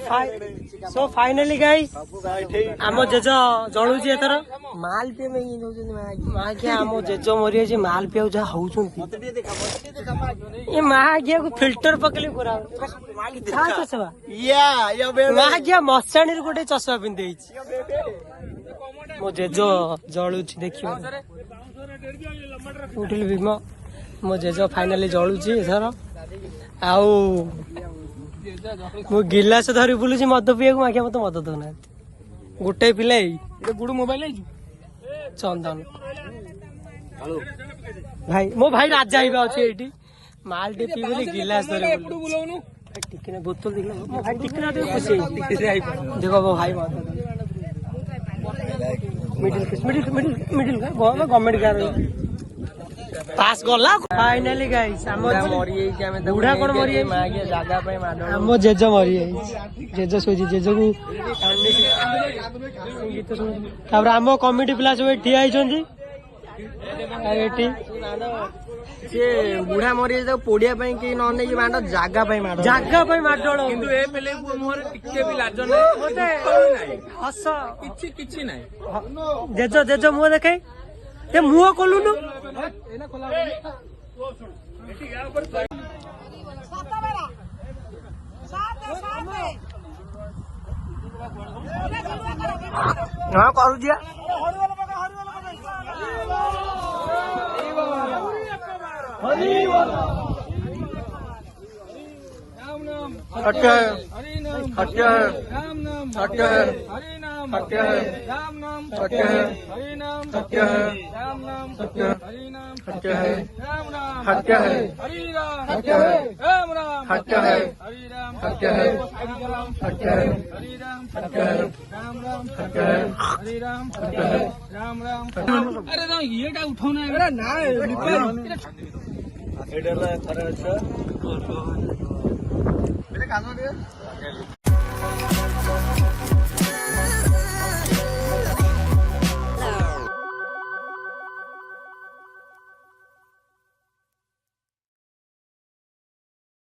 so finally guys आम जेज जलुची एथर माल पिए मागिया आम जेज मरी जाए माल पिया जहाँ होती ये मागिया को फिल्टर पकड़े पूरा चषमा मागिया मशाणी गोटे चषमा पिंधे मो जेज जलुची देखिए उठिल भीम मो जेज फाइनाली जलुची एथर आउ मु गिलास धरी बुलूची मद पिया माखिया मत मद दौना गोटे पिला गुड़ मोबाइल चंदन भाई मो भाई राजा अच्छे ये माल टे पी बोली गिलास धरी टिके बोतल देख मो भाई टिके खुशी देखो मो भाई मिडिल गवर्नमेंट कार पास गला फाइनली गाइस बुढ़ा कौन मरी आम जेज मरी जेज शोची जेज को आम कमिटी पिला सब ठिया बुढ़ा मरी पोड़िया कि न माड़ जगह जगह माडोल हस जेज जेज मुह देखे मुह कलुनु हाँ करू दिया सत्य है सत्य है सत्य है सत्य है सत्य है सत्य है सत्य सत्य है सत्य है सत्य है सत्य है सत्य है सत्य है सत्य है सत्य है सत्य है राम राम अरे ना ये उठाना है ना